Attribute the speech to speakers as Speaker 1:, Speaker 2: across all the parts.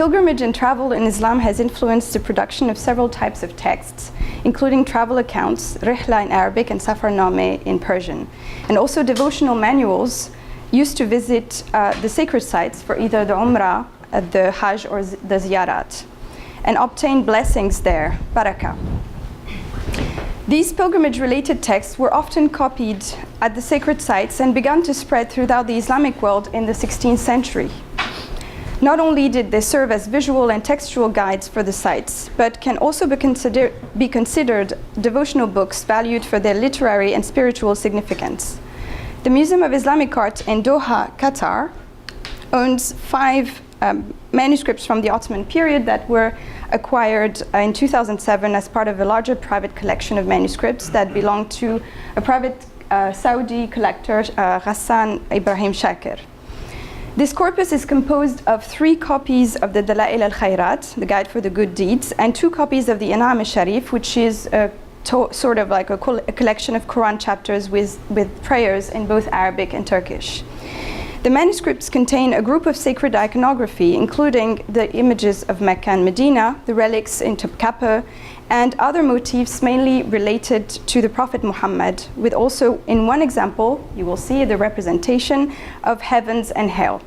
Speaker 1: Pilgrimage and travel in Islam has influenced the production of several types of texts, including travel accounts, rihla in Arabic and safarnameh in Persian, and also devotional manuals used to visit the sacred sites for either the Umrah, the Hajj, or the Ziyarat, and obtain blessings there, barakah. These pilgrimage-related texts were often copied at the sacred sites and began to spread throughout the Islamic world in the 16th century. Not only did they serve as visual and textual guides for the sites, but can also be considered devotional books valued for their literary and spiritual significance. The Museum of Islamic Art in Doha, Qatar, owns 5 manuscripts from the Ottoman period that were acquired in 2007 as part of a larger private collection of manuscripts that belonged to a private Saudi collector, Ghassan Ibrahim Shakir. This corpus is composed of 3 copies of the Dalail al-Khayrat, the Guide for the Good Deeds, and 2 copies of the An'am al-Sharif, which is sort of like a collection of Quran chapters with prayers in both Arabic and Turkish. The manuscripts contain a group of sacred iconography, including the images of Mecca and Medina, the relics in Chekhab, and other motifs mainly related to the Prophet Muhammad, with also, in one example, you will see the representation of heavens and hell.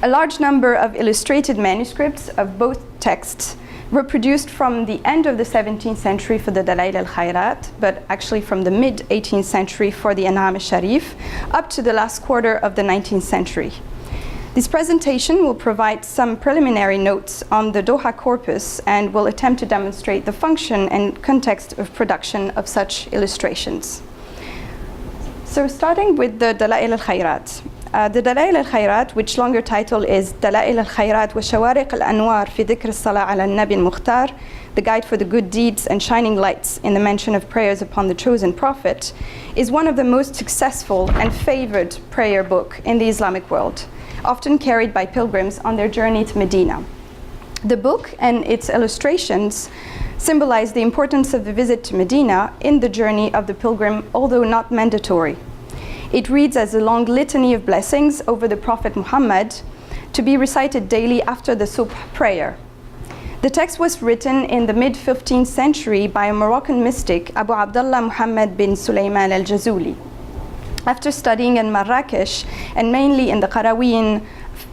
Speaker 1: A large number of illustrated manuscripts of both texts were produced from the end of the 17th century for the Dalail al-Khayrat, but actually from the mid-18th century for the An'am al-Sharif, up to the last quarter of the 19th century. This presentation will provide some preliminary notes on the Doha corpus and will attempt to demonstrate the function and context of production of such illustrations. So starting with the Dalail al-Khayrat. The Dalail al-Khayrat, which longer title is Dalail al-Khayrat wa Shawariq al-Anwar fi dhikr as-salah ala al-Nabi al-Mukhtar, the Guide for the Good Deeds and Shining Lights in the mention of prayers upon the chosen prophet, is one of the most successful and favored prayer book in the Islamic world, often carried by pilgrims on their journey to Medina. The book and its illustrations symbolize the importance of the visit to Medina in the journey of the pilgrim, although not mandatory. It reads as a long litany of blessings over the Prophet Muhammad to be recited daily after the Subh prayer. The text was written in the mid-15th century by a Moroccan mystic, Abu Abdullah Muhammad bin Sulaiman al-Jazuli. After studying in Marrakesh and mainly in the Qarawiyyin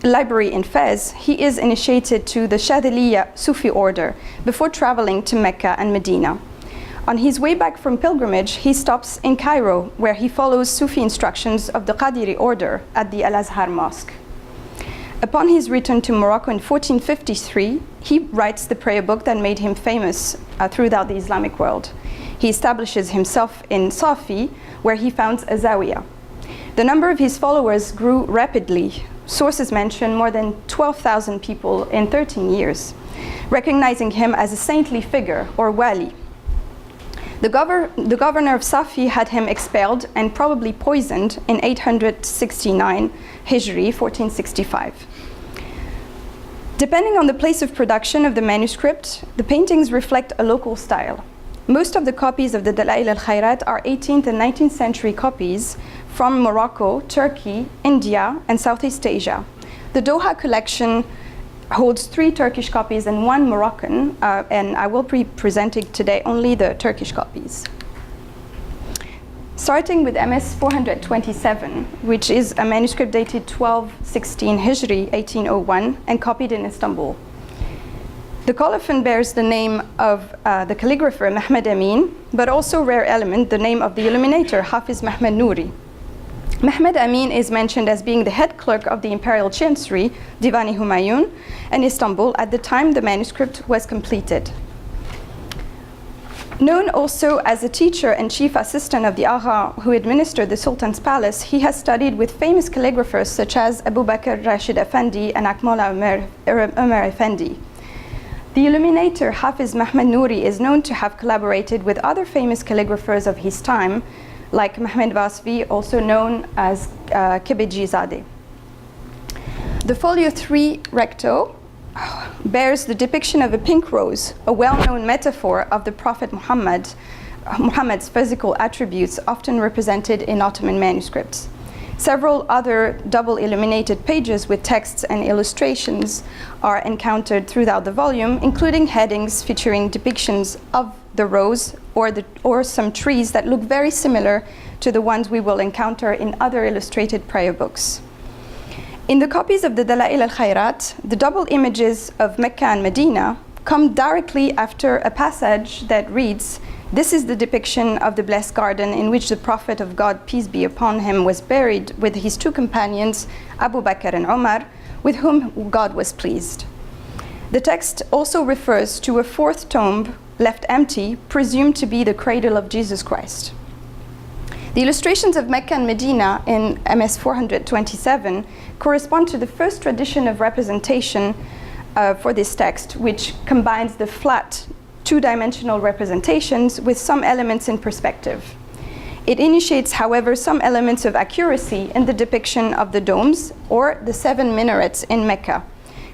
Speaker 1: library in Fez, he is initiated to the Shadhiliya Sufi order before traveling to Mecca and Medina. On his way back from pilgrimage, he stops in Cairo, where he follows Sufi instructions of the Qadiri order at the Al-Azhar Mosque. Upon his return to Morocco in 1453, he writes the prayer book that made him famous throughout the Islamic world. He establishes himself in Safi, where he founds a Zawiya. The number of his followers grew rapidly. Sources mention more than 12,000 people in 13 years, recognizing him as a saintly figure, or wali. The governor of Safi had him expelled and probably poisoned in 869 Hijri, 1465. Depending on the place of production of the manuscript, the paintings reflect a local style. Most of the copies of the Dalail al-Khayrat are 18th and 19th century copies from Morocco, Turkey, India, and Southeast Asia. The Doha collection holds 3 Turkish copies and 1 Moroccan, and I will be presenting today only the Turkish copies. Starting with MS 427, which is a manuscript dated 1216 Hijri, 1801, and copied in Istanbul. The colophon bears the name of the calligrapher Mahmud Amin, but also rare element, the name of the illuminator Hafiz Mahmud Nouri. Mahmud Amin is mentioned as being the head clerk of the Imperial Chancery, Divani Humayun, in Istanbul at the time the manuscript was completed. Known also as a teacher and chief assistant of the Agha who administered the Sultan's palace, he has studied with famous calligraphers such as Abu Bakr Rashid Effendi and Akmal Umar Effendi. The illuminator Hafiz Mahmud Nouri is known to have collaborated with other famous calligraphers of his time, like Mehmed Vasfi, also known as Kebejizadeh. The folio 3 recto bears the depiction of a pink rose, a well-known metaphor of the Prophet Muhammad's physical attributes often represented in Ottoman manuscripts. Several other double illuminated pages with texts and illustrations are encountered throughout the volume, including headings featuring depictions of the rose or some trees that look very similar to the ones we will encounter in other illustrated prayer books. In the copies of the Dala'il al-Khairat, the double images of Mecca and Medina come directly after a passage that reads, "This is the depiction of the blessed garden in which the Prophet of God, peace be upon him, was buried with his two companions, Abu Bakr and Umar, with whom God was pleased." The text also refers to a fourth tomb left empty, presumed to be the cradle of Jesus Christ. The illustrations of Mecca and Medina in MS 427 correspond to the first tradition of representation for this text, which combines the flat two-dimensional representations with some elements in perspective. It initiates, however, some elements of accuracy in the depiction of the domes or the 7 minarets in Mecca,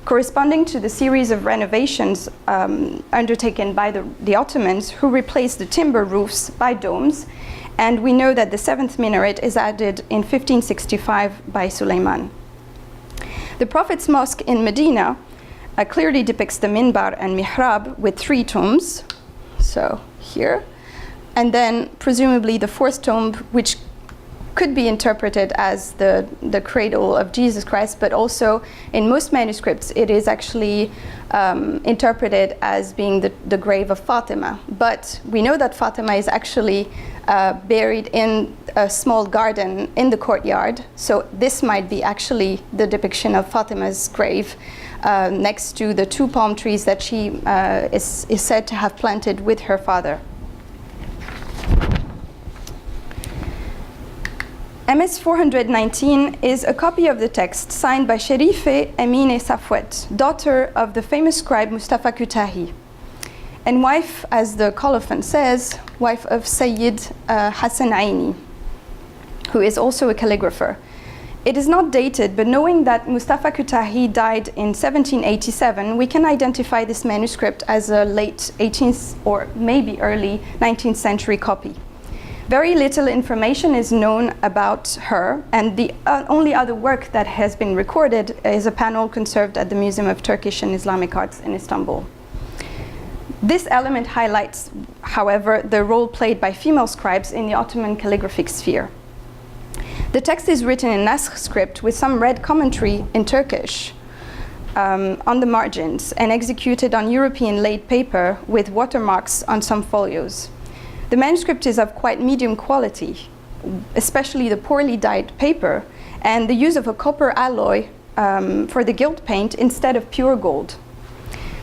Speaker 1: corresponding to the series of renovations undertaken by the Ottomans, who replaced the timber roofs by domes. And we know that the 7th minaret is added in 1565 by Suleiman. The Prophet's mosque in Medina clearly depicts the minbar and mihrab with 3 tombs, so here, and then presumably the 4th tomb, which could be interpreted as the cradle of Jesus Christ, but also in most manuscripts it is actually interpreted as being the grave of Fatima. But we know that Fatima is actually buried in a small garden in the courtyard, so this might be actually the depiction of Fatima's grave next to the 2 palm trees that she is said to have planted with her father. MS 419 is a copy of the text signed by Sherife Emine Safwet, daughter of the famous scribe Mustafa Kutahi, and wife, as the colophon says, wife of Sayyid Hassan Aini, who is also a calligrapher. It is not dated, but knowing that Mustafa Kutahi died in 1787, we can identify this manuscript as a late 18th or maybe early 19th century copy. Very little information is known about her, and the only other work that has been recorded is a panel conserved at the Museum of Turkish and Islamic Arts in Istanbul. This element highlights, however, the role played by female scribes in the Ottoman calligraphic sphere. The text is written in Naskh script with some red commentary in Turkish on the margins and executed on European laid paper with watermarks on some folios. The manuscript is of quite medium quality, especially the poorly dyed paper and the use of a copper alloy for the gilt paint instead of pure gold.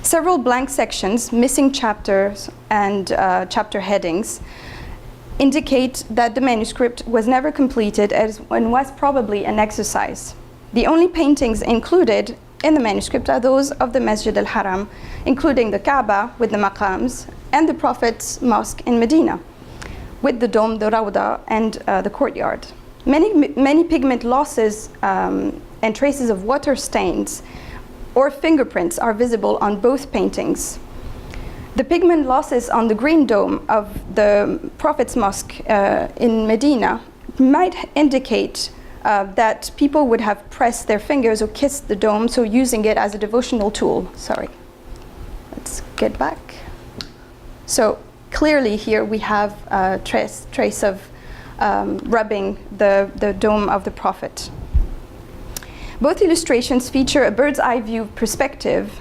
Speaker 1: Several blank sections, missing chapters and chapter headings, indicate that the manuscript was never completed and was probably an exercise. The only paintings included in the manuscript are those of the Masjid al-Haram, including the Kaaba with the maqams and the Prophet's mosque in Medina, with the dome, the Rawda, and the courtyard. Many pigment losses and traces of water stains or fingerprints are visible on both paintings. The pigment losses on the green dome of the Prophet's mosque in Medina might indicate that people would have pressed their fingers or kissed the dome, so using it as a devotional tool. Sorry. Let's get back. So clearly here we have a trace of rubbing the dome of the Prophet. Both illustrations feature a bird's eye view perspective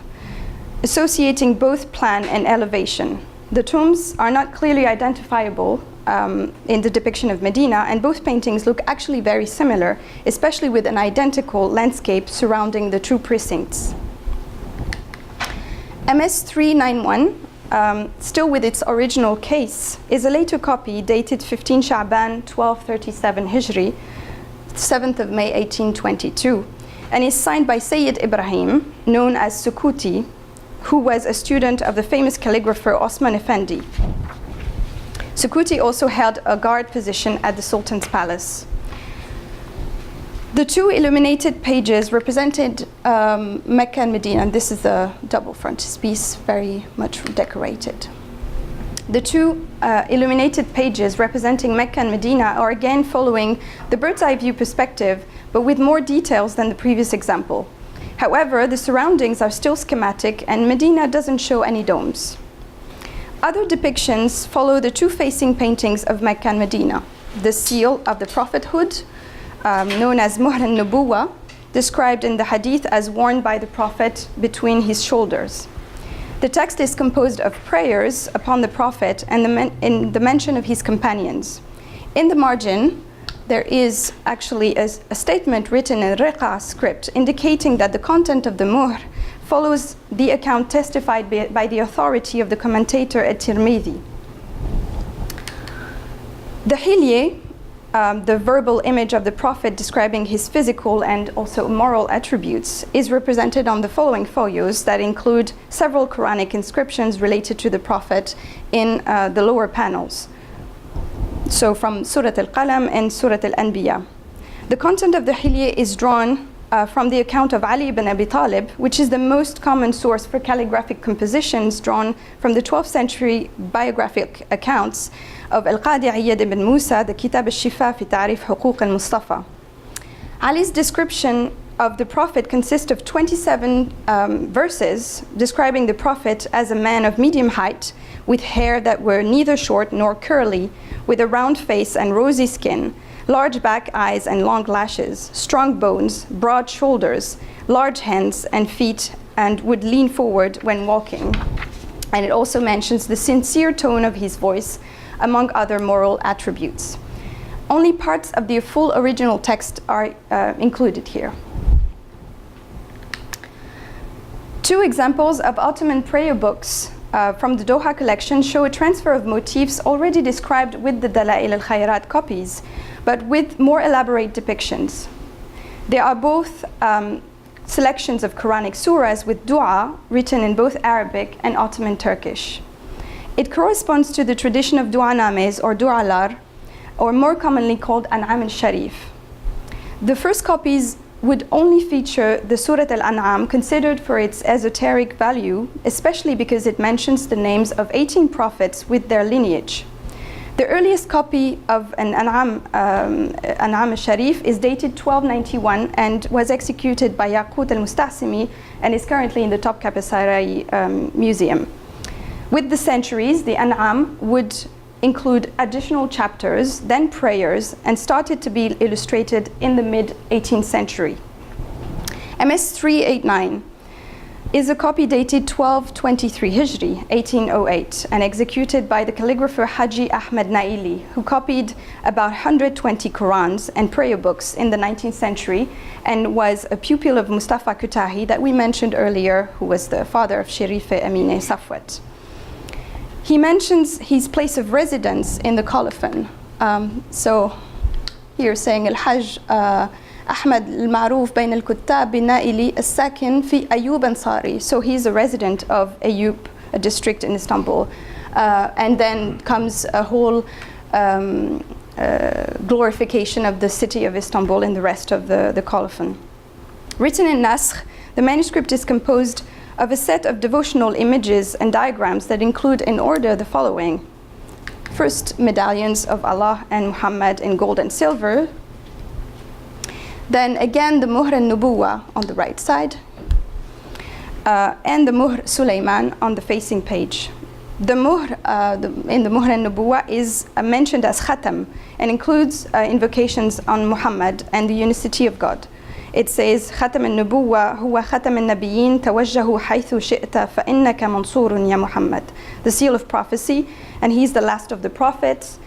Speaker 1: associating both plan and elevation. The tombs are not clearly identifiable in the depiction of Medina, and both paintings look actually very similar, especially with an identical landscape surrounding the two precincts. MS 391, still with its original case, is a later copy dated 15 Sha'ban 1237 Hijri, 7th of May 1822, and is signed by Sayyid Ibrahim, known as Sukuti, who was a student of the famous calligrapher Osman Effendi. Sukuti also held a guard position at the Sultan's palace. The two illuminated pages represented Mecca and Medina, and this is the double frontispiece, very much decorated. The two illuminated pages representing Mecca and Medina are again following the bird's eye view perspective, but with more details than the previous example. However, the surroundings are still schematic and Medina doesn't show any domes. Other depictions follow the two facing paintings of Mecca and Medina. The seal of the prophethood, known as Muhr al-Nubuwa, described in the hadith as worn by the prophet between his shoulders. The text is composed of prayers upon the prophet and the mention of his companions. In the margin, there is actually a statement written in Riqa script indicating that the content of the muhr follows the account testified by the authority of the commentator at-Tirmidhi. The hilye, the verbal image of the prophet describing his physical and also moral attributes, is represented on the following folios that include several Quranic inscriptions related to the prophet in the lower panels. So from Surah Al-Qalam and Surah Al-Anbiya. The content of the hilye is drawn from the account of Ali ibn Abi Talib, which is the most common source for calligraphic compositions drawn from the 12th century biographic accounts of Al-Qadi Iyad ibn Musa, the Kitab al-Shifa fi Ta'rif Huquq al-Mustafa. Ali's description of the Prophet consists of 27 verses describing the Prophet as a man of medium height, with hair that were neither short nor curly, with a round face and rosy skin, large black eyes and long lashes, strong bones, broad shoulders, large hands and feet, and would lean forward when walking. And it also mentions the sincere tone of his voice, among other moral attributes. Only parts of the full original text are included here. Two examples of Ottoman prayer books from the Doha collection show a transfer of motifs already described with the Dalail al-Khayrat copies, but with more elaborate depictions. They are both selections of Quranic surahs with dua written in both Arabic and Ottoman Turkish. It corresponds to the tradition of dua names or du'alar, or more commonly called An'am al-Sharif. The first copies would only feature the Surah Al-An'am, considered for its esoteric value, especially because it mentions the names of 18 prophets with their lineage. The earliest copy of an An'am al-Sharif is dated 1291 and was executed by Yaqut al-Mustasimi and is currently in the Topkapi Sarai Museum. With the centuries, the An'am would include additional chapters, then prayers, and started to be illustrated in the mid-18th century. MS 389 is a copy dated 1223 Hijri, 1808, and executed by the calligrapher Haji Ahmed Naili, who copied about 120 Qurans and prayer books in the 19th century and was a pupil of Mustafa Kutahi that we mentioned earlier, who was the father of Sharife Amine Safwat. He mentions his place of residence in the colophon. So here saying Al-Hajj Ahmed al-Ma'ruf bayn al-Kuttab bin-Naili as-Sakin fi Ayyub Ansari. So he's a resident of Ayyub, a district in Istanbul. And then comes a whole glorification of the city of Istanbul in the rest of the colophon. Written in Naskh, the manuscript is composed of a set of devotional images and diagrams that include in order the following. First, medallions of Allah and Muhammad in gold and silver. Then again, the Muhr al-Nubuwa on the right side. And the Muhr Sulaiman on the facing page. The Muhr in the Muhr al-Nubuwa is mentioned as Khatam and includes invocations on Muhammad and the unicity of God. It says, ختم النبوة هو ختم النبيين توجهوا حيث شئت فإنك منصور يا محمد. The seal of prophecy, and he's the last of the prophets.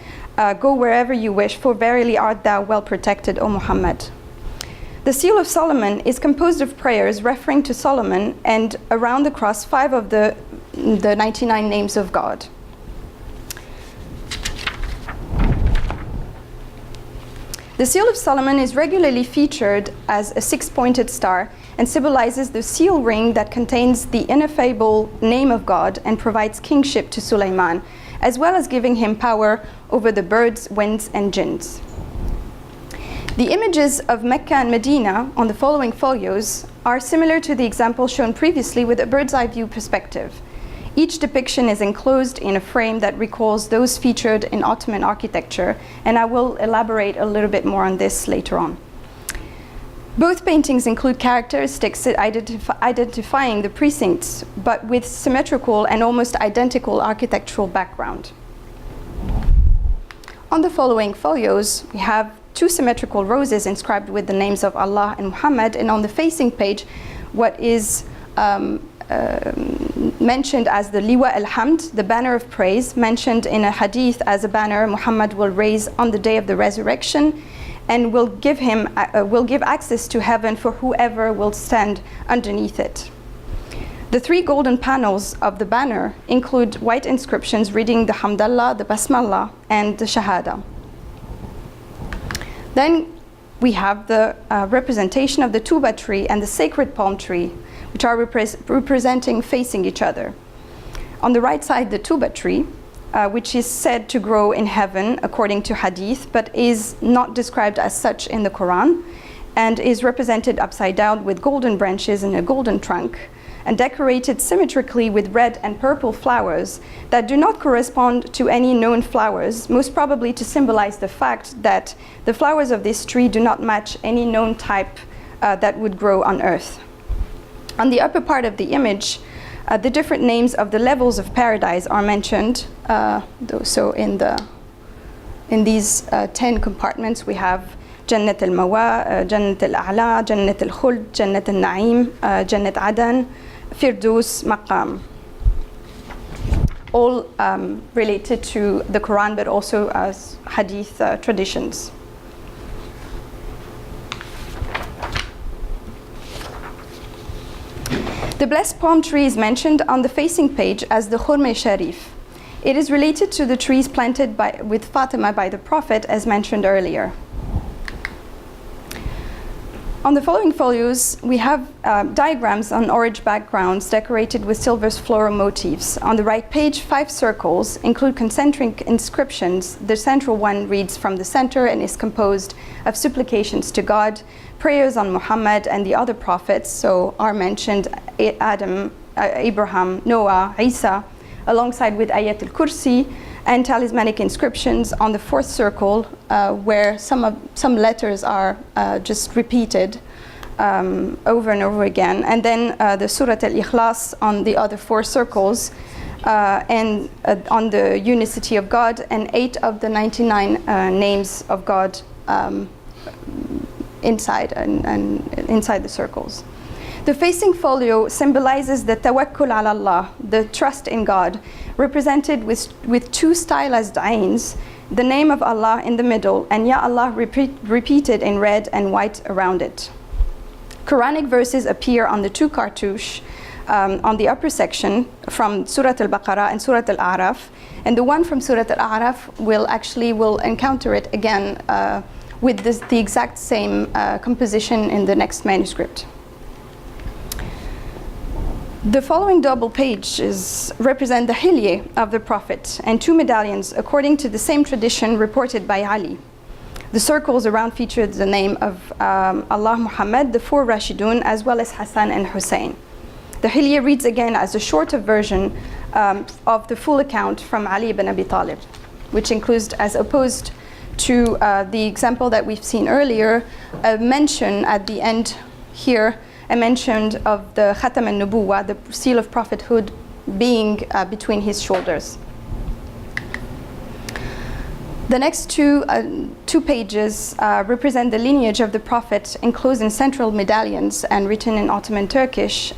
Speaker 1: Go wherever you wish, for verily art thou well protected, O Muhammad. The seal of Solomon is composed of prayers referring to Solomon, and around the cross 5 of the 99 names of God. The seal of Solomon is regularly featured as a 6-pointed star and symbolizes the seal ring that contains the ineffable name of God and provides kingship to Sulaiman, as well as giving him power over the birds, winds, and jinns. The images of Mecca and Medina on the following folios are similar to the example shown previously with a bird's eye view perspective. Each depiction is enclosed in a frame that recalls those featured in Ottoman architecture, and I will elaborate a little bit more on this later on. Both paintings include characteristics identifying the precincts, but with symmetrical and almost identical architectural background. On the following folios, we have two symmetrical roses inscribed with the names of Allah and Muhammad, and on the facing page, what is mentioned as the Liwa al-Hamd, the banner of praise, mentioned in a hadith as a banner Muhammad will raise on the day of the resurrection, and will give access to heaven for whoever will stand underneath it. The three golden panels of the banner include white inscriptions reading the Hamdallah, the Basmallah, and the Shahada. Then we have the representation of the tuba tree and the sacred palm tree, which are representing facing each other. On the right side, the tuba tree, which is said to grow in heaven according to hadith, but is not described as such in the Quran, and is represented upside down with golden branches and a golden trunk, and decorated symmetrically with red and purple flowers that do not correspond to any known flowers, most probably to symbolize the fact that the flowers of this tree do not match any known type that would grow on earth. On the upper part of the image, the different names of the levels of paradise are mentioned. So in these 10 compartments, we have Jannat al-Mawa, Jannat al-A'la, Jannat al-Khuld, Jannat al-Na'im, Jannat Adan, Firdaus, Maqam. All related to the Quran, but also as hadith traditions. The blessed palm tree is mentioned on the facing page as the Khurme Sharif. It is related to the trees planted with Fatima by the Prophet, as mentioned earlier. On the following folios, we have diagrams on orange backgrounds decorated with silver floral motifs. On the right page, 5 circles include concentric inscriptions. The central one reads from the center and is composed of supplications to God, prayers on Muhammad and the other prophets, so are mentioned Adam, Abraham, Noah, Isa, alongside with Ayat al-Kursi, and talismanic inscriptions on the 4th circle, where some letters are just repeated over and over again, and then the Surat al-Ikhlas on the other 4 circles, and on the unicity of God, and 8 of the 99 names of God inside and inside the circles. The facing folio symbolizes the tawakkul ala Allah, the trust in God, represented with 2 stylized ains, the name of Allah in the middle, and Ya Allah repeated in red and white around it. Quranic verses appear on the 2 cartouche on the upper section from Surat al-Baqarah and Surat al-A'raf, and the one from Surat al-A'raf will encounter it again with the exact same composition in the next manuscript. The following double pages represent the hilye of the Prophet and 2 medallions according to the same tradition reported by Ali. The circles around feature the name of Allah Muhammad, the 4 Rashidun, as well as Hassan and Hussein. The hilye reads again as a shorter version of the full account from Ali ibn Abi Talib, which includes, as opposed to the example that we've seen earlier, a mention at the end here, a mention of the Khatam al-Nubuwah, the seal of prophethood, being between his shoulders. The next two pages represent the lineage of the Prophet, enclosed in central medallions and written in Ottoman Turkish,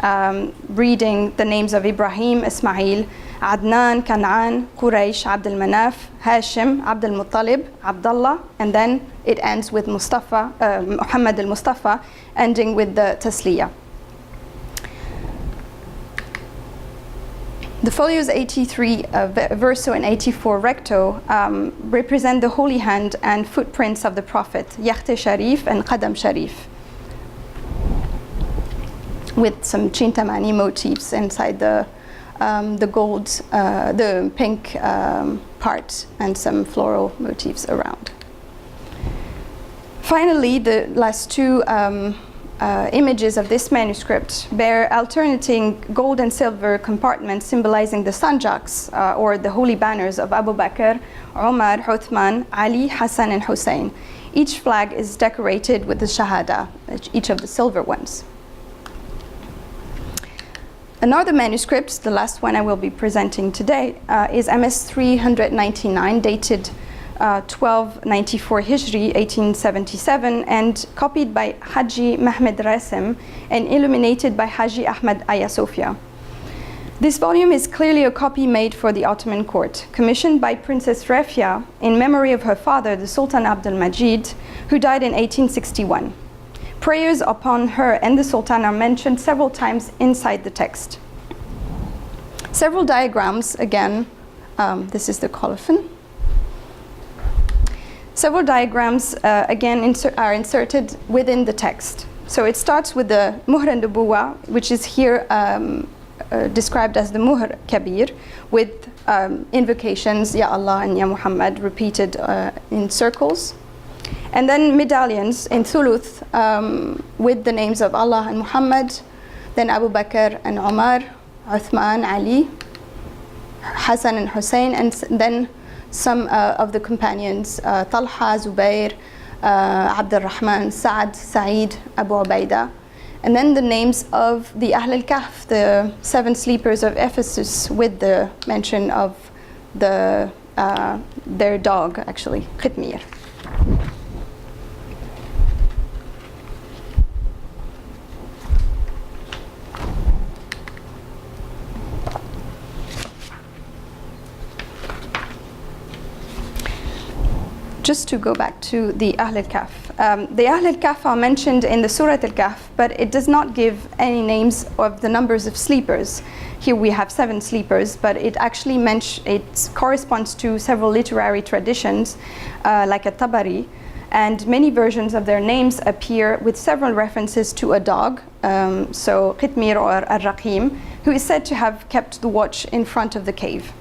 Speaker 1: reading the names of Ibrahim, Ismail, Adnan, Kanaan, Quraysh, Abd al-Manaf, Hashim, Abd al-Muttalib, Abdullah, and then it ends with Mustafa, Muhammad al-Mustafa, ending with the Tasliya. The folios 83 verso and 84 recto represent the holy hand and footprints of the Prophet, Yakhte Sharif and Qadam Sharif, with some Chintamani motifs inside the gold, the pink part, and some floral motifs around. Finally, the last 2 images of this manuscript bear alternating gold and silver compartments symbolizing the sanjaks or the holy banners of Abu Bakr, Umar, Uthman, Ali, Hassan, and Hussein. Each flag is decorated with the Shahada, each of the silver ones. Another manuscript, the last one I will be presenting today, is MS 399, dated 1294 Hijri, 1877, and copied by Haji Mahmed Rasim and illuminated by Haji Ahmad Aya Sofia. This volume is clearly a copy made for the Ottoman court, commissioned by Princess Refia in memory of her father, the Sultan Abdul Majid, who died in 1861. Prayers upon her and the Sultan are mentioned several times inside the text. Several diagrams, again, this is the colophon. Several diagrams, again, are inserted within the text. So it starts with the Muhr and Nubuwa, which is here described as the Muhr Kabir, with invocations, Ya Allah and Ya Muhammad, repeated in circles. And then medallions in Thuluth with the names of Allah and Muhammad, then Abu Bakr and Umar, Uthman, Ali, Hassan and Hussein, and then some of the companions, Talha, Zubair, Abd al-Rahman, Sa'ad, Sa'id, Abu Ubaidah. And then the names of the Ahl al-Kahf, the 7 sleepers of Ephesus, with the mention of their dog, actually, Qitmir. Just to go back to the Ahl al-Kahf. The Ahl al-Kahf are mentioned in the Surah al-Kahf, but it does not give any names of the numbers of sleepers. Here we have 7 sleepers, but it actually it corresponds to several literary traditions, like a Tabari, and many versions of their names appear with several references to a dog, so Qitmir or Ar-Raqim, who is said to have kept the watch in front of the cave.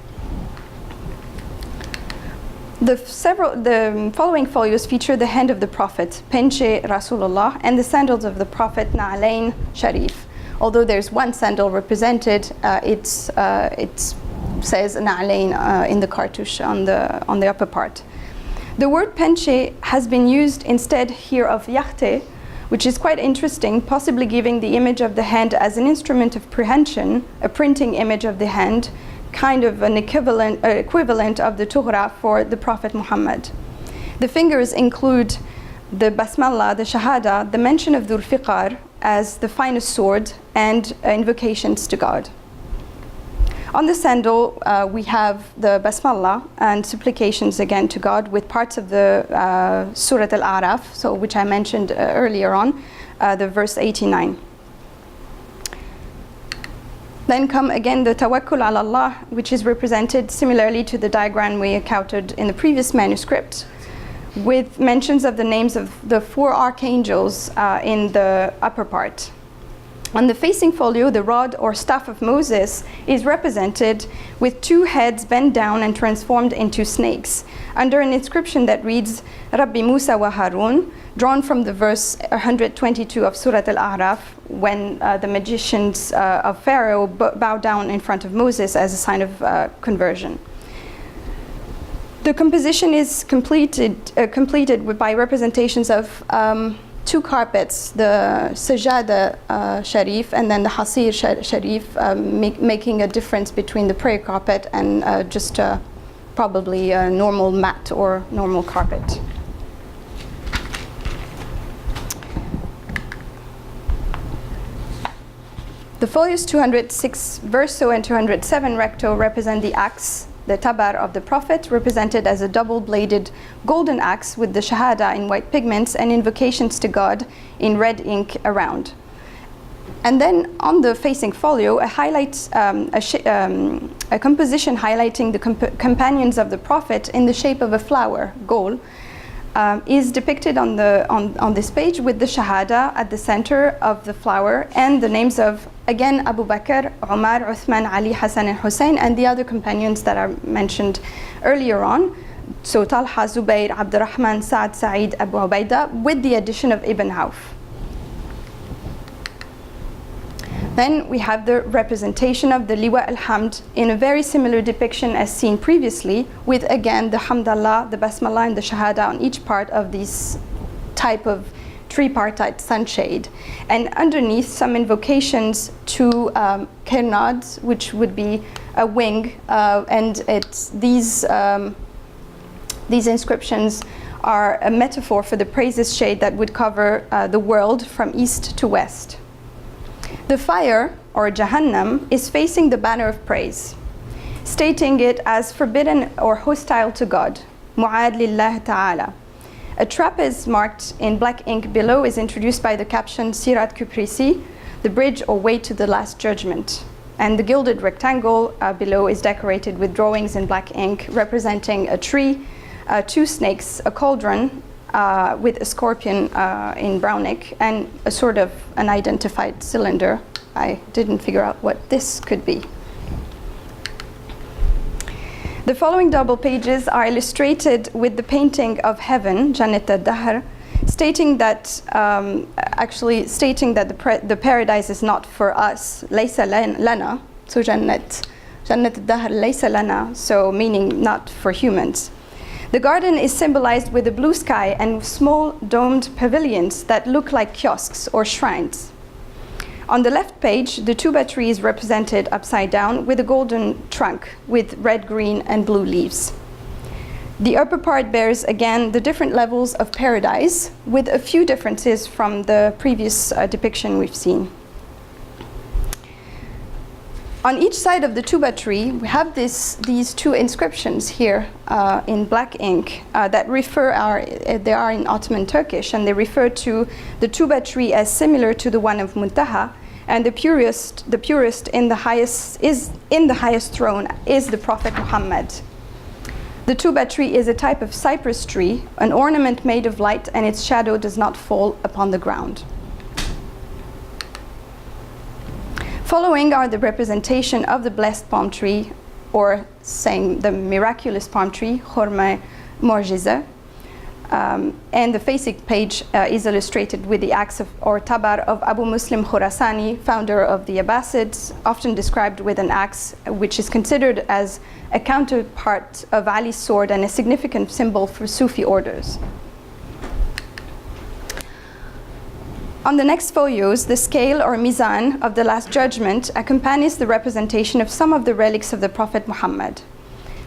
Speaker 1: The following folios feature the hand of the Prophet, Penche Rasulullah, and the sandals of the Prophet, Na'alain Sharif. Although there's one sandal represented, it says Na'alain in the cartouche on the upper part. The word Penche has been used instead here of Yachte, which is quite interesting, possibly giving the image of the hand as an instrument of prehension, a printing image of the hand, kind of an equivalent of the Tughra for the Prophet Muhammad. The fingers include the Basmallah, the Shahada, the mention of Dhul Fiqar as the finest sword, and invocations to God. On the sandal, we have the Basmallah and supplications again to God with parts of the Surah Al-A'raf, so which I mentioned earlier on, the verse 89. Then come again the Tawakkul ala Allah, which is represented similarly to the diagram we encountered in the previous manuscript, with mentions of the names of the 4 archangels in the upper part. On the facing folio, the rod or staff of Moses is represented with 2 heads bent down and transformed into snakes, under an inscription that reads, Rabbi Musa wa Harun, drawn from the verse 122 of Surah Al-A'raf, when the magicians of Pharaoh bow down in front of Moses as a sign of conversion. The composition is completed by representations of 2 carpets, the Sajada Sharif and then the Hasir Sharif, making a difference between the prayer carpet and just probably a normal mat or normal carpet. The folios 206 verso and 207 recto represent the axe, the tabar of the Prophet, represented as a double-bladed golden axe with the Shahada in white pigments and invocations to God in red ink around. And then on the facing folio, a composition highlighting the companions of the Prophet in the shape of a flower, gol, is depicted on this page with the Shahada at the center of the flower and the names of, again, Abu Bakr, Umar, Uthman, Ali, Hassan, and Hussein, and the other companions that are mentioned earlier on. So Talha, Zubair, Abd al-Rahman, Sa'ad, Sa'id, Abu Ubaidah, with the addition of Ibn Auf. Then we have the representation of the Liwa al-Hamd in a very similar depiction as seen previously, with again the Hamdallah, the Basmallah, and the Shahada on each part of this type of tripartite sunshade. And underneath, some invocations to Qernad, which would be a wing, and these inscriptions are a metaphor for the praises shade that would cover the world from east to west. The fire, or Jahannam, is facing the banner of praise, stating it as forbidden or hostile to God, Mu'ad lillah ta'ala. A trapeze marked in black ink below is introduced by the caption Sirat Kuprisi, the bridge or way to the Last Judgment. And the gilded rectangle below is decorated with drawings in black ink representing a tree, 2 snakes, a cauldron with a scorpion in Brownic, and a sort of unidentified cylinder. I didn't figure out what this could be. The following double pages are illustrated with the painting of heaven, Jannat al-Dahr, stating that the paradise is not for us, laysa lana, so Jannat al-Dahr laysa lana, so meaning not for humans. The garden is symbolized with a blue sky and small domed pavilions that look like kiosks or shrines. On the left page, the tuba tree is represented upside down with a golden trunk with red, green, and blue leaves. The upper part bears again the different levels of paradise, with a few differences from the previous depiction we've seen. On each side of the tuba tree, we have these 2 inscriptions here in black ink that they are in Ottoman Turkish, and they refer to the tuba tree as similar to the one of Muntaha, and the purest in the highest throne is the Prophet Muhammad. The tuba tree is a type of cypress tree, an ornament made of light, and its shadow does not fall upon the ground. Following are the representation of the blessed palm tree, or saying the miraculous palm tree, Khurma Mu'jiza. And the facing page is illustrated with the axe or tabar of Abu Muslim Khurasani, founder of the Abbasids, often described with an axe, which is considered as a counterpart of Ali's sword and a significant symbol for Sufi orders. On the next folios, the scale or mizan of the Last Judgment accompanies the representation of some of the relics of the Prophet Muhammad.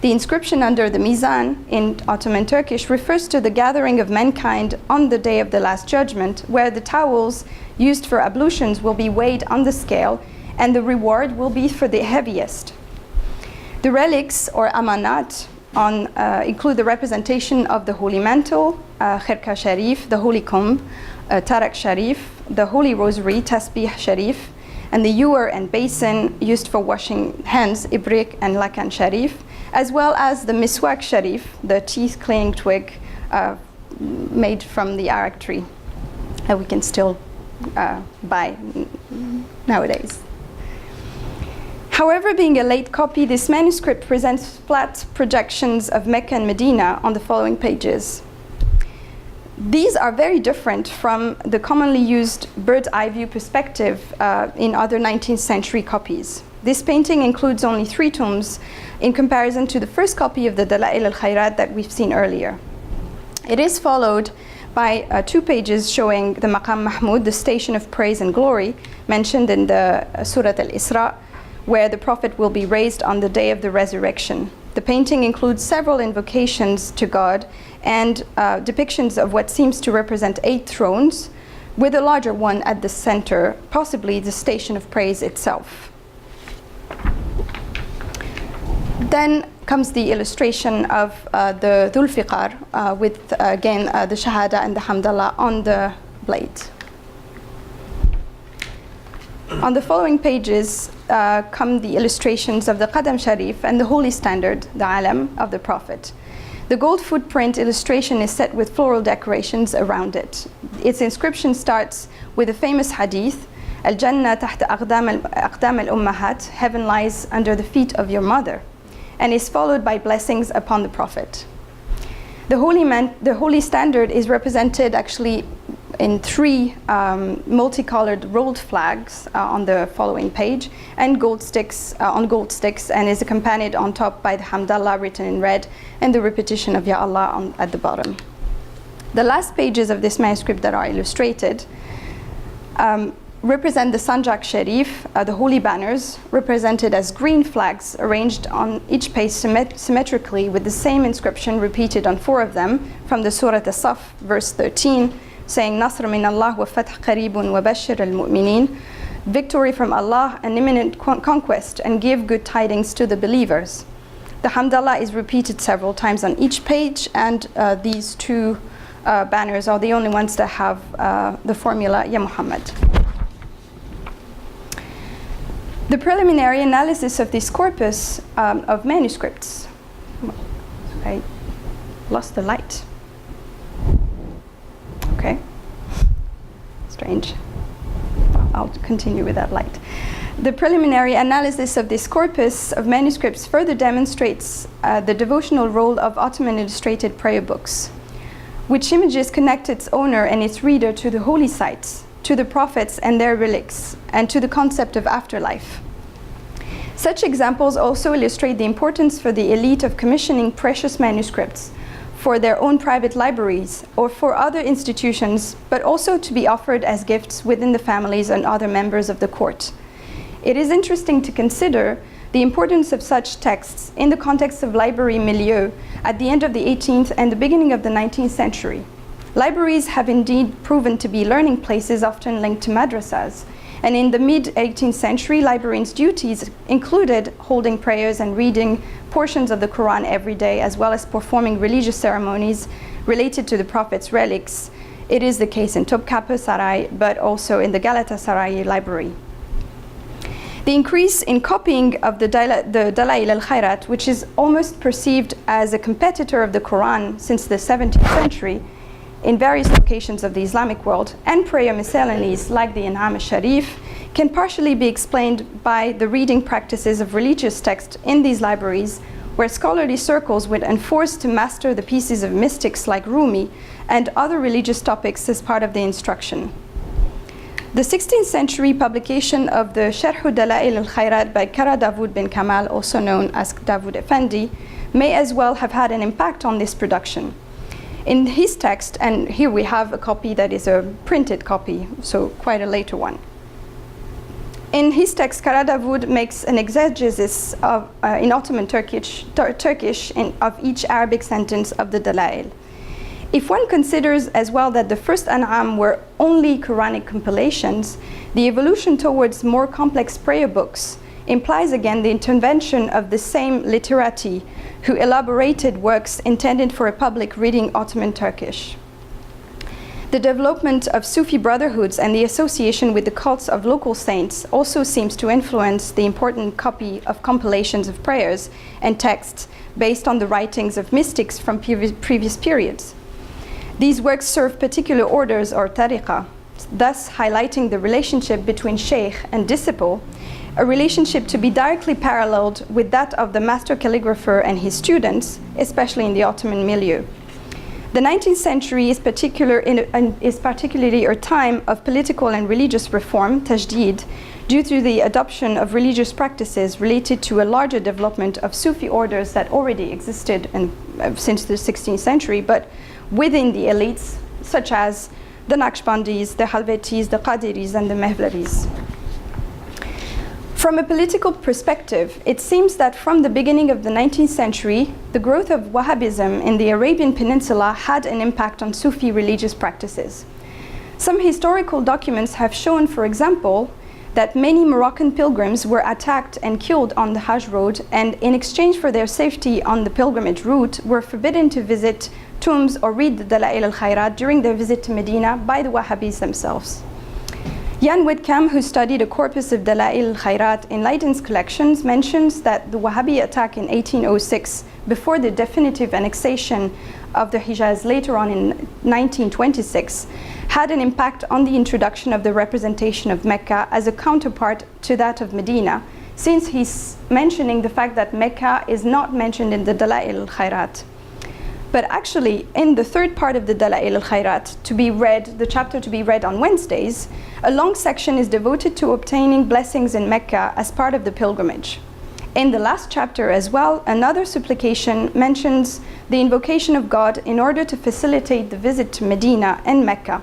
Speaker 1: The inscription under the mizan in Ottoman Turkish refers to the gathering of mankind on the day of the Last Judgment, where the towels used for ablutions will be weighed on the scale and the reward will be for the heaviest. The relics or amanat include the representation of the holy mantle, khirka sharif, the holy comb, tarak sharif, the holy rosary, tasbih sharif, and the ewer and basin used for washing hands, ibrik and lakan sharif, as well as the miswak sharif, the teeth cleaning twig made from the arak tree that we can still buy nowadays. However, being a late copy, this manuscript presents flat projections of Mecca and Medina on the following pages. These are very different from the commonly used bird's eye view perspective in other 19th century copies. This painting includes only 3 tombs in comparison to the first copy of the Dala'il al-Khairat that we've seen earlier. It is followed by 2 pages showing the Maqam Mahmud, the station of praise and glory, mentioned in the Surat al-Isra, where the Prophet will be raised on the day of the resurrection. The painting includes several invocations to God and depictions of what seems to represent 8 thrones, with a larger one at the center, possibly the station of praise itself. Then comes the illustration of the Dhul Fiqar with again the Shahada and the Hamdallah on the blade. On the following pages come the illustrations of the Qadam Sharif and the Holy Standard, the Alam of the Prophet. The gold footprint illustration is set with floral decorations around it. Its inscription starts with a famous hadith, Al-Jannah tahta aqdam al-ummahat, heaven lies under the feet of your mother, and is followed by blessings upon the Prophet. The Holy Standard is represented actually in three multicolored rolled flags on the following page, and gold sticks and is accompanied on top by the Hamdallah written in red and the repetition of Ya Allah at the bottom. The last pages of this manuscript that are illustrated represent the Sanjak Sharif, the holy banners, represented as green flags arranged on each page symmetrically with the same inscription repeated on 4 of them from the Surah As-Saf, verse 13, saying, Nasr min Allah wa fath qareebun wa bashir al-mu'mineen, victory from Allah, an imminent conquest, and give good tidings to the believers. The Hamdallah is repeated several times on each page, and these 2 banners are the only ones that have the formula, Ya Muhammad. The preliminary analysis of this corpus of manuscripts. I lost the light. Okay. Strange. I'll continue with that light. The preliminary analysis of this corpus of manuscripts further demonstrates the devotional role of Ottoman illustrated prayer books, which images connect its owner and its reader to the holy sites, to the prophets and their relics, and to the concept of afterlife. Such examples also illustrate the importance for the elite of commissioning precious manuscripts for their own private libraries or for other institutions, but also to be offered as gifts within the families and other members of the court. It is interesting to consider the importance of such texts in the context of library milieu at the end of the 18th and the beginning of the 19th century. Libraries have indeed proven to be learning places often linked to madrasas, and in the mid-18th century, librarians' duties included holding prayers and reading portions of the Quran every day, as well as performing religious ceremonies related to the Prophet's relics. It is the case in Topkapı Saray, but also in the Galatasaray library. The increase in copying of the Dalail al-Khairat, which is almost perceived as a competitor of the Quran since the 17th century, in various locations of the Islamic world, and prayer miscellanies like the In'am al-Sharif, can partially be explained by the reading practices of religious texts in these libraries, where scholarly circles were enforced to master the pieces of mystics like Rumi and other religious topics as part of the instruction. The 16th century publication of the Sharh Dalail al-Khairat by Kara Davud bin Kamal, also known as Davud Effendi, may as well have had an impact on this production. In his text, and here we have a copy that is a printed copy, so quite a later one. In his text, Kara Davud makes an exegesis of, in Ottoman Turkish of each Arabic sentence of the Dalail. If one considers as well that the first An'am were only Quranic compilations, the evolution towards more complex prayer books implies again the intervention of the same literati who elaborated works intended for a public reading Ottoman Turkish. The development of Sufi brotherhoods and the association with the cults of local saints also seems to influence the important copy of compilations of prayers and texts based on the writings of mystics from previous periods. These works serve particular orders or tariqah, thus highlighting the relationship between sheikh and disciple, a relationship to be directly paralleled with that of the master calligrapher and his students, especially in the Ottoman milieu. The 19th century is particularly a time of political and religious reform, tajdeed, due to the adoption of religious practices related to a larger development of Sufi orders that already existed since the 16th century, but within the elites, such as the Naqshbandis, the Halvetis, the Qadiris, and the Mehleris. From a political perspective, it seems that from the beginning of the 19th century, the growth of Wahhabism in the Arabian Peninsula had an impact on Sufi religious practices. Some historical documents have shown, for example, that many Moroccan pilgrims were attacked and killed on the Hajj road, and in exchange for their safety on the pilgrimage route, were forbidden to visit tombs or read the Dalail al-Khairat during their visit to Medina by the Wahhabis themselves. Jan Whitcomb, who studied a corpus of Dalail al-Khairat in Leiden's collections, mentions that the Wahhabi attack in 1806, before the definitive annexation of the Hijaz later on in 1926, had an impact on the introduction of the representation of Mecca as a counterpart to that of Medina, since he's mentioning the fact that Mecca is not mentioned in the Dalail al-Khairat. But actually, in the third part of the Dala'il al-Khairat, the chapter to be read on Wednesdays, a long section is devoted to obtaining blessings in Mecca as part of the pilgrimage. In the last chapter as well, another supplication mentions the invocation of God in order to facilitate the visit to Medina and Mecca.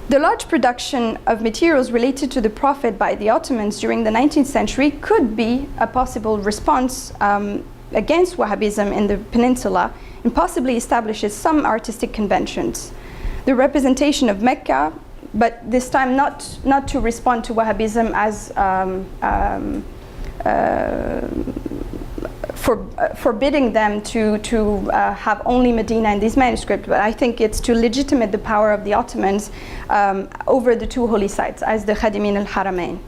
Speaker 1: The large production of materials related to the Prophet by the Ottomans during the 19th century could be a possible response against Wahhabism in the Peninsula, and possibly establishes some artistic conventions. The representation of Mecca, but this time not to respond to Wahhabism as forbidding them to have only Medina in these manuscripts, but I think it's to legitimate the power of the Ottomans over the two holy sites as the Khadimin al-Haramain.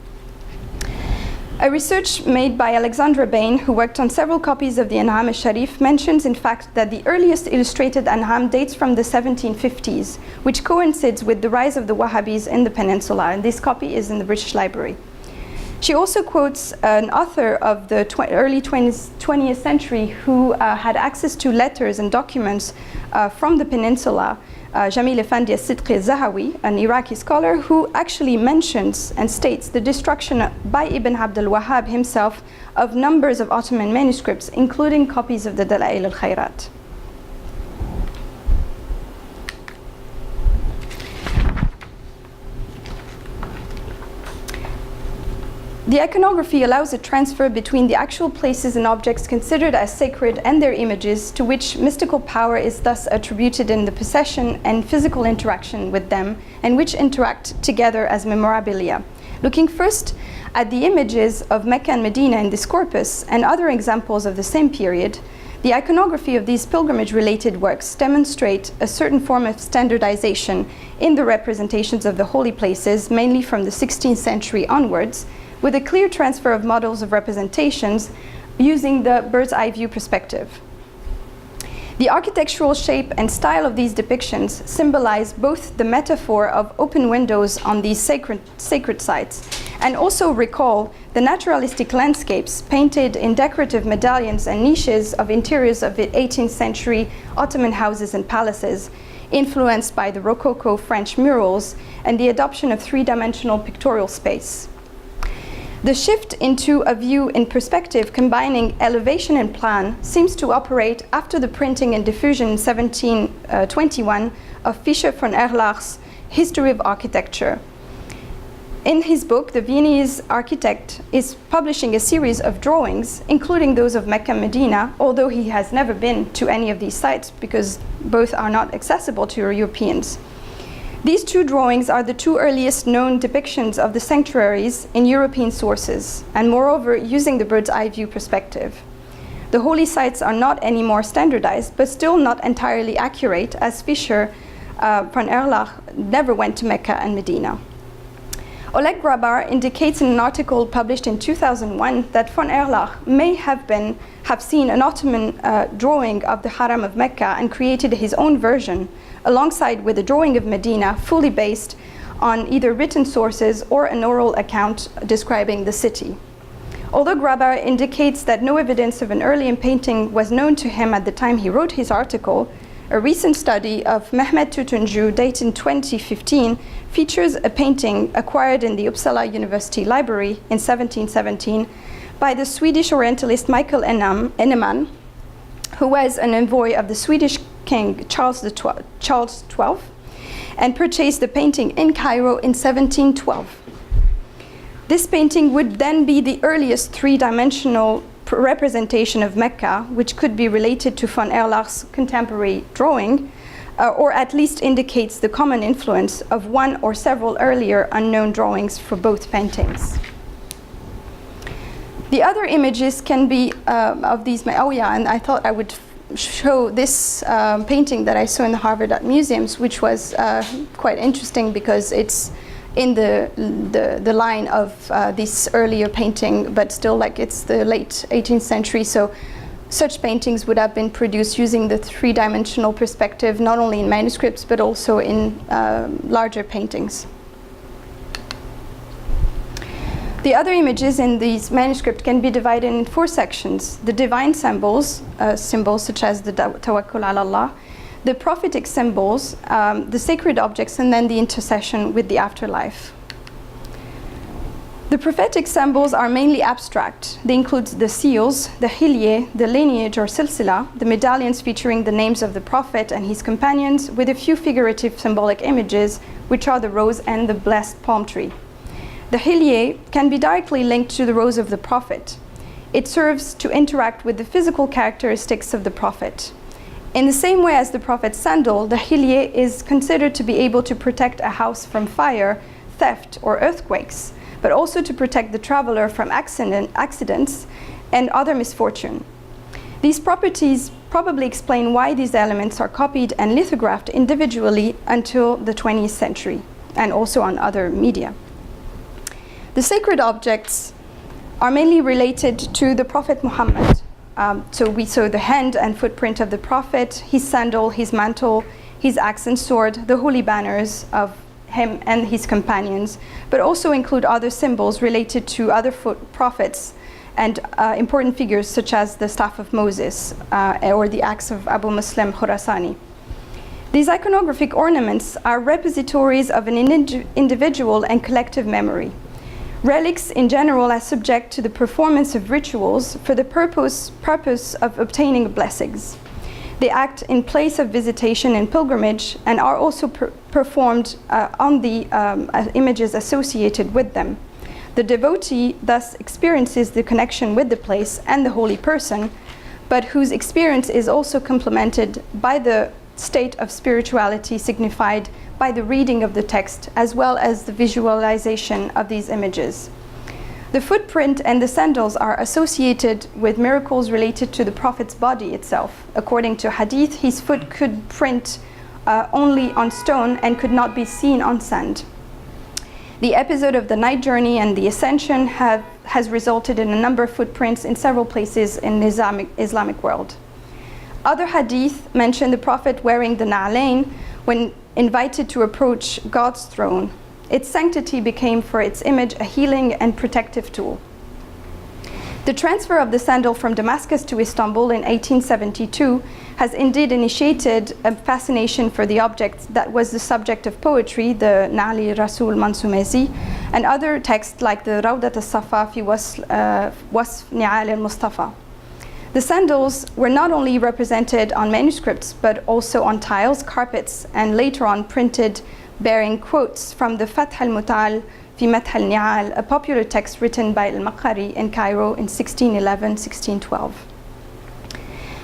Speaker 1: A research made by Alexandra Bain, who worked on several copies of the An'am al-Sharif, mentions in fact that the earliest illustrated An'am dates from the 1750s, which coincides with the rise of the Wahhabis in the Peninsula, and this copy is in the British Library. She also quotes an author of the early 20th century who had access to letters and documents from the Peninsula, Jamil Effendi al-Sidqi al-Zahawi, an Iraqi scholar, who actually mentions and states the destruction by Ibn Abd al-Wahhab himself of numbers of Ottoman manuscripts, including copies of the Dala'il al-Khairat. The iconography allows a transfer between the actual places and objects considered as sacred and their images, to which mystical power is thus attributed in the possession and physical interaction with them, and which interact together as memorabilia. Looking first at the images of Mecca and Medina in this corpus and other examples of the same period, the iconography of these pilgrimage-related works demonstrate a certain form of standardization in the representations of the holy places, mainly from the 16th century onwards, with a clear transfer of models of representations using the bird's eye view perspective. The architectural shape and style of these depictions symbolize both the metaphor of open windows on these sacred sites, and also recall the naturalistic landscapes painted in decorative medallions and niches of interiors of the 18th century Ottoman houses and palaces, influenced by the Rococo French murals and the adoption of three-dimensional pictorial space. The shift into a view in perspective combining elevation and plan seems to operate after the printing and diffusion in 1721 of Fischer von Erlach's History of Architecture. In his book, the Viennese architect is publishing a series of drawings, including those of Mecca and Medina, although he has never been to any of these sites because both are not accessible to Europeans. These two drawings are the two earliest known depictions of the sanctuaries in European sources, and moreover using the bird's eye view perspective. The holy sites are not anymore standardized, but still not entirely accurate, as Fischer von Erlach never went to Mecca and Medina. Oleg Grabar indicates in an article published in 2001 that von Erlach may have seen an Ottoman drawing of the Haram of Mecca and created his own version, alongside with a drawing of Medina fully based on either written sources or an oral account describing the city. Although Grabar indicates that no evidence of an early painting was known to him at the time he wrote his article, a recent study of Mehmet Tutuncu, dated in 2015, features a painting acquired in the Uppsala University Library in 1717 by the Swedish Orientalist Michael Enneman, who was an envoy of the Swedish King Charles XII, and purchased the painting in Cairo in 1712. This painting would then be the earliest three-dimensional representation of Mecca, which could be related to von Erlach's contemporary drawing, or at least indicates the common influence of one or several earlier unknown drawings for both paintings. The other images can be of these, and I thought I would show this painting that I saw in the Harvard Art Museums, which was quite interesting because it's in the line of this earlier painting, but still like it's the late 18th century. So such paintings would have been produced using the three-dimensional perspective, not only in manuscripts, but also in larger paintings. The The other images in these manuscripts can be divided in 4 sections: the divine symbols, symbols such as the tawakkul ala Allah, the prophetic symbols, the sacred objects, and then the intercession with the afterlife. The prophetic symbols are mainly abstract. They include the seals, the hilye, the lineage or silsila, the medallions featuring the names of the prophet and his companions, with a few figurative symbolic images, which are the rose and the blessed palm tree. The hilye can be directly linked to the rose of the prophet. It serves to interact with the physical characteristics of the prophet. In the same way as the prophet's sandal, the hilye is considered to be able to protect a house from fire, theft, or earthquakes, but also to protect the traveler from accidents and other misfortune. These properties probably explain why these elements are copied and lithographed individually until the 20th century, and also on other media. The sacred objects are mainly related to the Prophet Muhammad. So we saw the hand and footprint of the Prophet, his sandal, his mantle, his axe and sword, the holy banners of him and his companions, but also include other symbols related to other prophets and important figures such as the staff of Moses or the axe of Abu Muslim Khurasani. These iconographic ornaments are repositories of an individual and collective memory. Relics in general are subject to the performance of rituals for the purpose of obtaining blessings. They act in place of visitation and pilgrimage and are also performed on the images associated with them. The devotee thus experiences the connection with the place and the holy person, but whose experience is also complemented by the state of spirituality signified by the reading of the text as well as the visualization of these images. The footprint and the sandals are associated with miracles related to the Prophet's body itself. According to hadith, his foot could print only on stone and could not be seen on sand. The episode of the night journey and the ascension has resulted in a number of footprints in several places in the Islamic world. Other hadith mention the Prophet wearing the na'alain when invited to approach God's throne. Its sanctity became for its image a healing and protective tool. The transfer of the sandal from Damascus to Istanbul in 1872 has indeed initiated a fascination for the object that was the subject of poetry, the Na'li Rasul Mansumezi, and other texts like the Rawdat al-Safa fi Wasf Ni'al al-Mustafa. The sandals were not only represented on manuscripts, but also on tiles, carpets, and later on printed bearing quotes from the Fath al-Muta'al fi Math al-Ni'al, a popular text written by al-Maqari in Cairo in 1611-1612.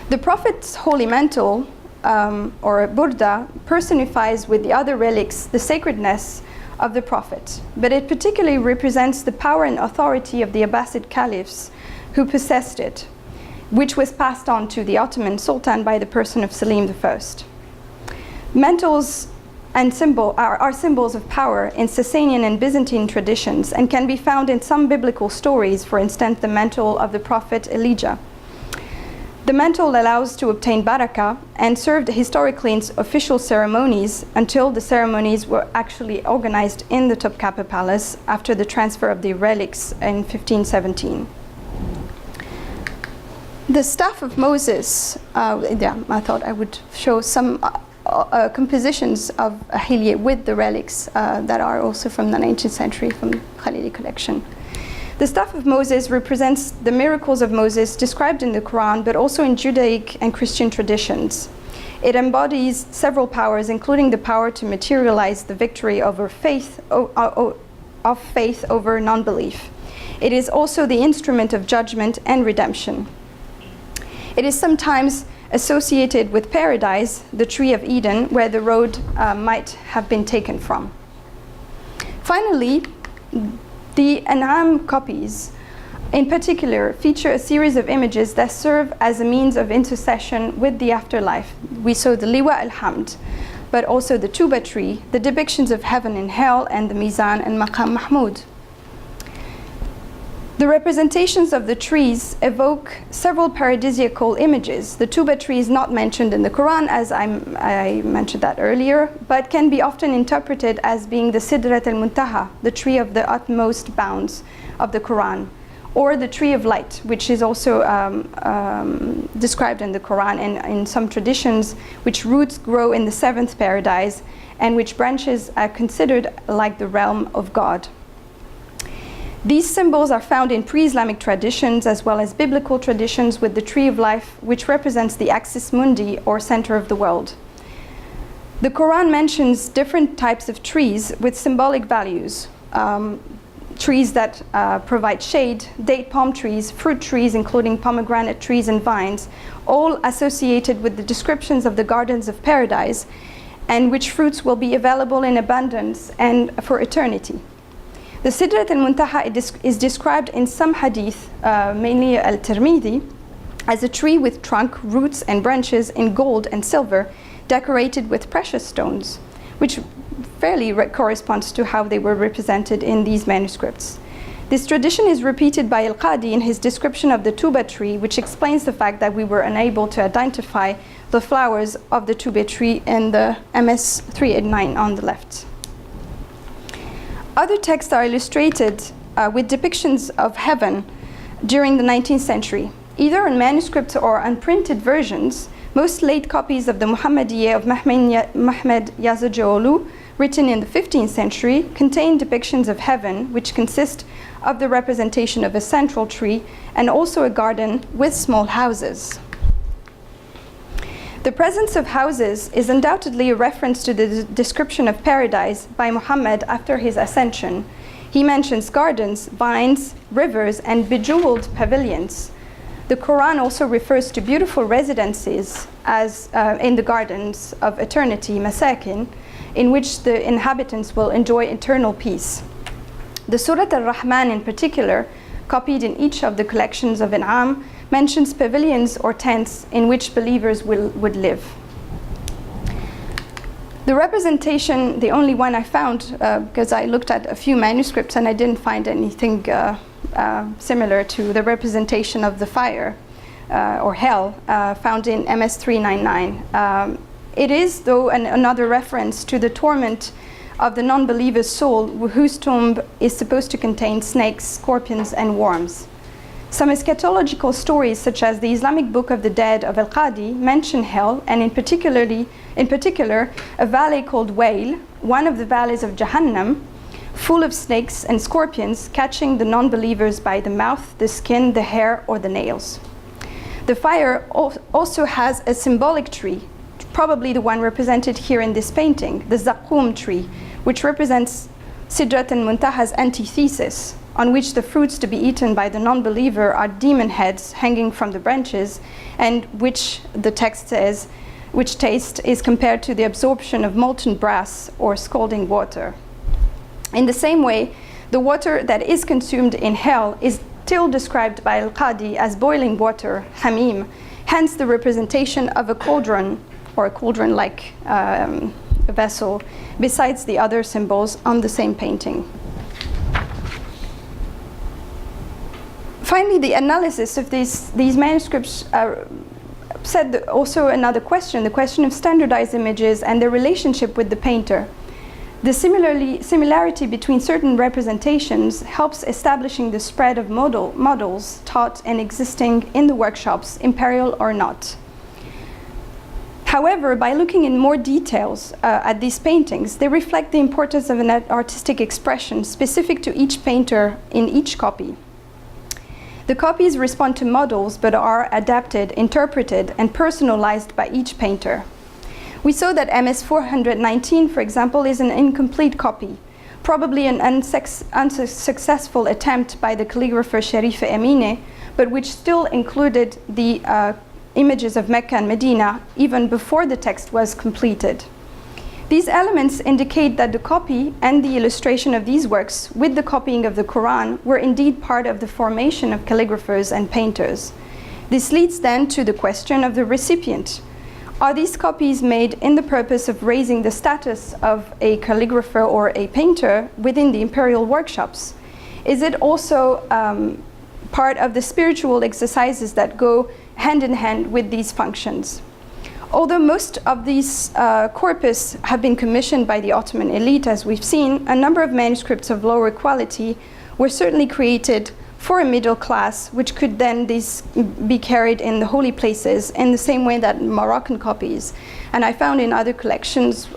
Speaker 1: The Prophet's holy mantle, or burda, personifies with the other relics the sacredness of the Prophet, but it particularly represents the power and authority of the Abbasid caliphs who possessed it, which was passed on to the Ottoman Sultan by the person of Selim I. Mantles and are symbols of power in Sasanian and Byzantine traditions and can be found in some biblical stories, for instance, the mantle of the prophet Elijah. The mantle allows to obtain barakah and served historically in official ceremonies until the ceremonies were actually organized in the Topkapi Palace after the transfer of the relics in 1517. The staff of Moses, I thought I would show some compositions of hilye with the relics that are also from the 19th century from Khalili collection. The staff of Moses represents the miracles of Moses described in the Quran, but also in Judaic and Christian traditions. It embodies several powers, including the power to materialize the victory over faith over non-belief. It is also the instrument of judgment and redemption. It is sometimes associated with paradise, the tree of Eden, where the road might have been taken from. Finally, the An'am copies, in particular, feature a series of images that serve as a means of intercession with the afterlife. We saw the Liwa al-Hamd, but also the Tuba tree, the depictions of heaven and hell, and the Mizan and Maqam Mahmud. The representations of the trees evoke several paradisiacal images. The tuba tree is not mentioned in the Quran, as I mentioned that earlier, but can be often interpreted as being the Sidrat al-Muntaha, the tree of the utmost bounds of the Quran, or the tree of light, which is also described in the Quran and in some traditions, which roots grow in the seventh paradise and which branches are considered like the realm of God. These symbols are found in pre-Islamic traditions as well as biblical traditions, with the tree of life, which represents the axis mundi, or center of the world. The Quran mentions different types of trees with symbolic values. Trees that provide shade, date palm trees, fruit trees including pomegranate trees and vines, all associated with the descriptions of the gardens of paradise, and which fruits will be available in abundance and for eternity. The Sidrat al-Muntaha is described in some hadith, mainly al-Tirmidhi, as a tree with trunk, roots, and branches in gold and silver, decorated with precious stones, which fairly corresponds to how they were represented in these manuscripts. This tradition is repeated by Al-Qadi in his description of the tuba tree, which explains the fact that we were unable to identify the flowers of the tuba tree in the MS 389 on the left. Other texts are illustrated with depictions of heaven during the 19th century, either in manuscripts or unprinted versions. Most late copies of the Muhammadiyya of Mahmed Yazdajoğlu, written in the 15th century, contain depictions of heaven, which consist of the representation of a central tree and also a garden with small houses. The presence of houses is undoubtedly a reference to the description of paradise by Muhammad after his ascension. He mentions gardens, vines, rivers, and bejeweled pavilions. The Quran also refers to beautiful residences as in the gardens of eternity, masakin, in which the inhabitants will enjoy eternal peace. The Surah Al-Rahman in particular, copied in each of the collections of An'am, mentions pavilions or tents in which believers would live. The representation, the only one I found, because I looked at a few manuscripts and I didn't find anything similar to the representation of the fire or hell found in MS 399. It is, though, another reference to the torment of the non-believer's soul, whose tomb is supposed to contain snakes, scorpions, and worms. Some eschatological stories, such as the Islamic Book of the Dead of Al-Qadi, mention hell, and in particular, a valley called Wail, one of the valleys of Jahannam, full of snakes and scorpions, catching the non-believers by the mouth, the skin, the hair, or the nails. The fire also has a symbolic tree, probably the one represented here in this painting, the Zaqqum tree, which represents Sidrat al-Muntaha's antithesis, on which the fruits to be eaten by the non-believer are demon heads hanging from the branches, and which, the text says, which taste is compared to the absorption of molten brass or scalding water. In the same way, the water that is consumed in hell is still described by Al-Qadi as boiling water, hamim, hence the representation of a cauldron, or a cauldron-like vessel, besides the other symbols on the same painting. Finally, the analysis of these manuscripts said also another question, the question of standardized images and their relationship with the painter. The similarity between certain representations helps establishing the spread of models taught and existing in the workshops, imperial or not. However, by looking in more details at these paintings, they reflect the importance of an artistic expression specific to each painter in each copy. The copies respond to models but are adapted, interpreted, and personalized by each painter. We saw that MS 419, for example, is an incomplete copy, probably an unsuccessful attempt by the calligrapher Sharif Amine, but which still included the images of Mecca and Medina even before the text was completed. These elements indicate that the copy and the illustration of these works with the copying of the Quran were indeed part of the formation of calligraphers and painters. This leads then to the question of the recipient. Are these copies made in the purpose of raising the status of a calligrapher or a painter within the imperial workshops? is it also part of the spiritual exercises that go hand in hand with these functions? Although most of these corpus have been commissioned by the Ottoman elite, as we've seen, a number of manuscripts of lower quality were certainly created for a middle class, which could then be carried in the holy places in the same way that Moroccan copies. And I found in other collections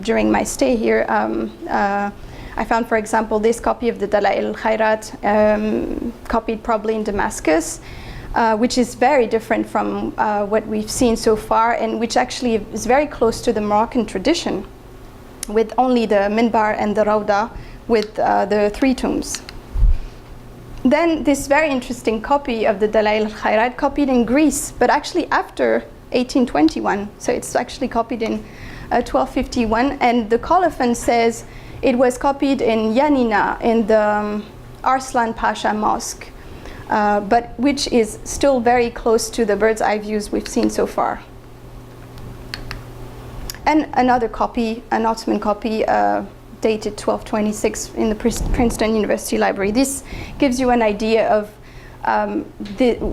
Speaker 1: during my stay here, I found, for example, this copy of the Dalail al-Khairat, copied probably in Damascus, which is very different from what we've seen so far, and which actually is very close to the Moroccan tradition, with only the minbar and the rawda with the three tombs. Then this very interesting copy of the Dalail al-Khairat, copied in Greece, but actually after 1821. So it's actually copied in 1251, and the colophon says it was copied in Yanina, in the Arslan Pasha Mosque, but which is still very close to the bird's eye views we've seen so far. And another copy, an Ottoman copy, dated 1226 in the Princeton University Library. This gives you an idea of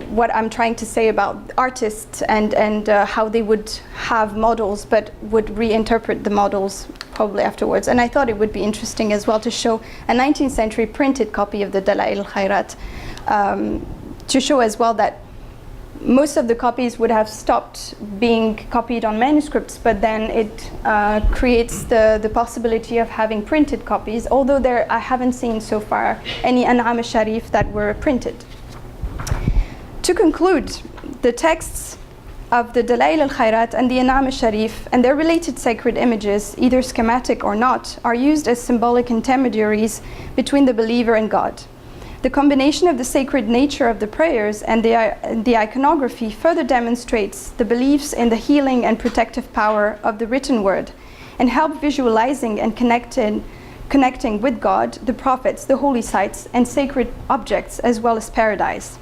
Speaker 1: what I'm trying to say about artists and how they would have models but would reinterpret the models probably afterwards. And I thought it would be interesting as well to show a 19th century printed copy of the Dalail al-Khairat, to show as well that most of the copies would have stopped being copied on manuscripts, but then it creates the possibility of having printed copies, although I haven't seen so far any An'am al-Sharif that were printed. To conclude, the texts of the Dalail al-Khairat and the An'am al-Sharif and their related sacred images, either schematic or not, are used as symbolic intermediaries between the believer and God. The combination of the sacred nature of the prayers and the iconography further demonstrates the beliefs in the healing and protective power of the written word, and help visualizing and connecting with God, the prophets, the holy sites, and sacred objects, as well as paradise.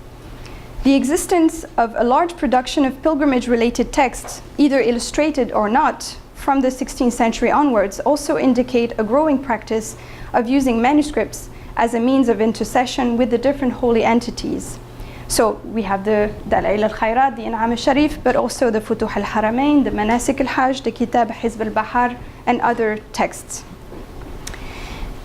Speaker 1: The existence of a large production of pilgrimage-related texts, either illustrated or not, from the 16th century onwards, also indicate a growing practice of using manuscripts as a means of intercession with the different holy entities. So we have the Dalail al-Khairat, the An'am al-Sharif, but also the Futuh al-Haramain, the Manasik al-Hajj, the Kitab Hizb al-Bahar, and other texts.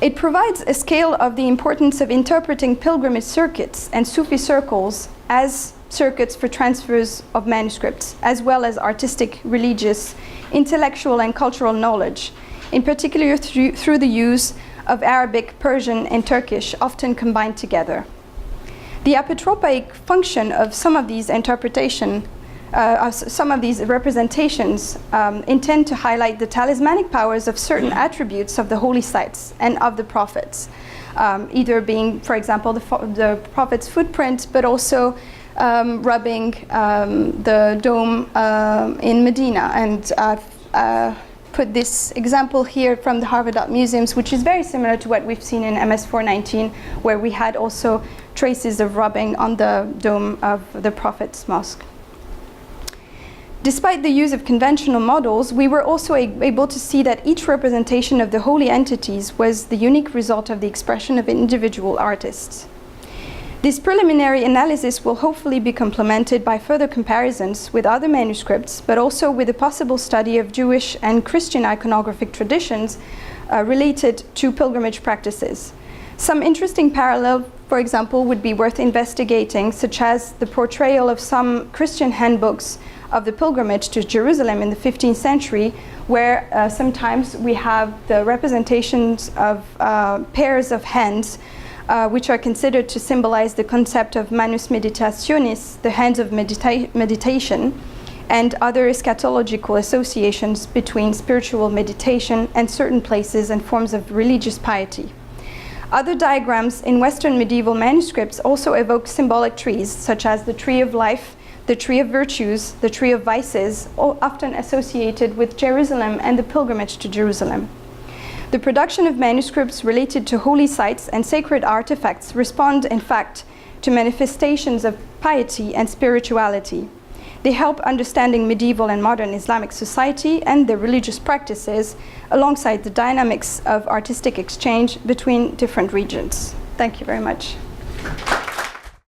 Speaker 1: It provides a scale of the importance of interpreting pilgrimage circuits and Sufi circles as circuits for transfers of manuscripts, as well as artistic, religious, intellectual, and cultural knowledge, in particular through the use of Arabic, Persian, and Turkish, often combined together. The apotropaic function of some of these representations intend to highlight the talismanic powers of certain attributes of the holy sites and of the prophets, either being, for example, the prophet's footprint, but also rubbing the dome in Medina. And I've put this example here from the Harvard Art Museums, which is very similar to what we've seen in MS 419, where we had also traces of rubbing on the dome of the Prophet's Mosque. Despite the use of conventional models, we were also able to see that each representation of the holy entities was the unique result of the expression of individual artists. This preliminary analysis will hopefully be complemented by further comparisons with other manuscripts, but also with a possible study of Jewish and Christian iconographic traditions related to pilgrimage practices. Some interesting parallel, for example, would be worth investigating, such as the portrayal of some Christian handbooks of the pilgrimage to Jerusalem in the 15th century, where sometimes we have the representations of pairs of hands which are considered to symbolize the concept of manus meditationis, the hands of meditation, and other eschatological associations between spiritual meditation and certain places and forms of religious piety. Other diagrams in Western medieval manuscripts also evoke symbolic trees, such as the tree of life, the tree of virtues, the tree of vices, all often associated with Jerusalem and the pilgrimage to Jerusalem. The production of manuscripts related to holy sites and sacred artifacts respond, in fact, to manifestations of piety and spirituality. They help understanding medieval and modern Islamic society and their religious practices, alongside the dynamics of artistic exchange between different regions. Thank you very much.